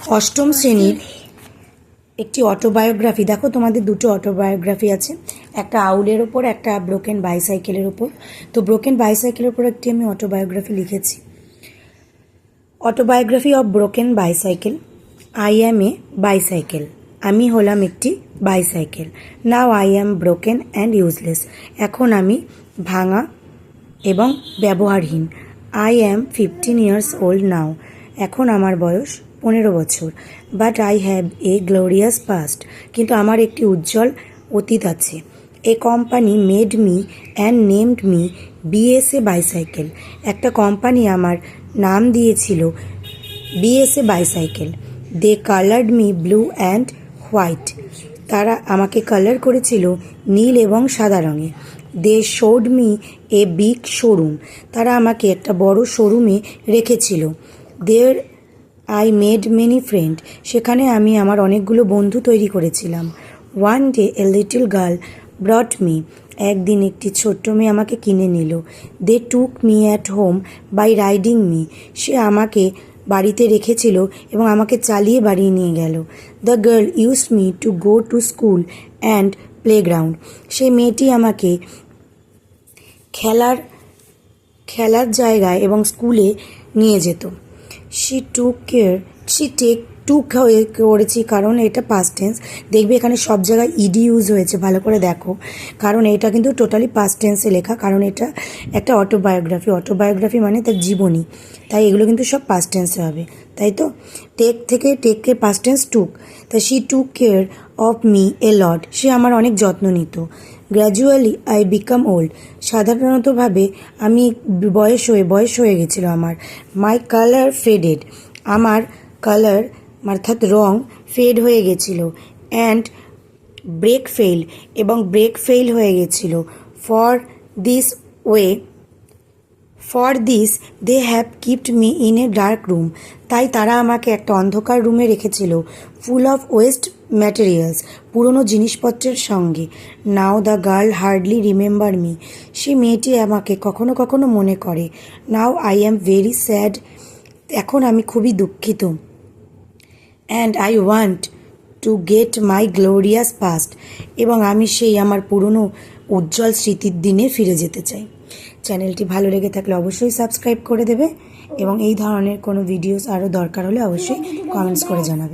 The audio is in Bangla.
অষ্টম শ্রেণীর একটি অটোবায়োগ্রাফি। দেখো তোমাদের দুটো অটোবায়োগ্রাফি আছে, একটা আউলের ওপর, একটা ব্রোকেন বাইসাইকেলের ওপর। তো ব্রোকেন বাইসাইকেলের ওপর একটি আমি অটোবায়োগ্রাফি লিখেছি। Autobiography of broken bicycle. I am a bicycle. আমি হলাম একটি bicycle. Now I am broken and useless. এখন আমি ভাঙা এবং ব্যবহারহীন। I am 15 years old now. এখন আমার বয়স 15 বছর। But I have a glorious past. কিন্তু আমার একটি উজ্জ্বল অতীত আছে। A company made me and named me BSA bicycle. একটা কোম্পানি আমার নাম দিয়েছিল BSA bicycle. They coloured me blue and white. তারা আমাকে কালার করেছিল নীল এবং সাদা রঙে। They showed me a big showroom. তারা আমাকে একটা বড় শোরুমে রেখেছিল। There I made many friend. সেখানে আমি আমার অনেকগুলো বন্ধু তৈরি করেছিলাম। One day a little girl brought me. একদিন একটি ছোট্ট মেয়ে আমাকে কিনে নিল। They took me at home by riding me. সে আমাকে বাড়িতে রেখেছিল এবং আমাকে চালিয়ে বাড়ি নিয়ে গেল। The girl used me to go to school and playground. সেই মেয়েটি আমাকে খেলার জায়গায় এবং স্কুলে নিয়ে যেত। টুক করেছি কারণ এটা পাস্ট টেন্স। দেখবে এখানে সব জায়গায় ইডি ইউজ হয়েছে, ভালো করে দেখো, কারণ এটা কিন্তু টোটালি পাস্ট টেন্সে লেখা, কারণ এটা একটা অটোবায়োগ্রাফি মানে তার জীবনী, তাই এগুলো কিন্তু সব পাস্ট টেন্সে হবে, তাই তো। টেককে পাস্ট টেন্স টুক। তাই she took care of me a lot. সে আমার অনেক যত্ন নিত। Gradually I become old. সাধারণতভাবে আমি বয়স হয়ে গেছিলো আমার। My colour faded. আমার কালার অর্থাৎ রং ফেড হয়ে গেছিল। অ্যান্ড ব্রেক ফেল হয়ে গেছিল। For this they have keeped me in a dark room. তাই তারা আমাকে একটা অন্ধকার রুমে রেখেছিল, ফুল অফ ওয়েস্ট ম্যাটেরিয়ালস, পুরনো জিনিসপত্রের সঙ্গে। Now the girl hardly remember me. সে মেয়েটি আমাকে কখনো কখনো মনে করে। Now I am very sad. এখন আমি খুবই দুঃখিত। And I want to get my glorious past. এবং আমি সেই আমার পুরনো উজ্জ্বল স্মৃতির দিনে ফিরে যেতে চাই। চ্যানেলটি ভালো লেগে থাকলে অবশ্যই সাবস্ক্রাইব করে দেবে এবং এই ধরনের কোনো ভিডিওস আরও দরকার হলে অবশ্যই কমেন্টস করে জানাবে।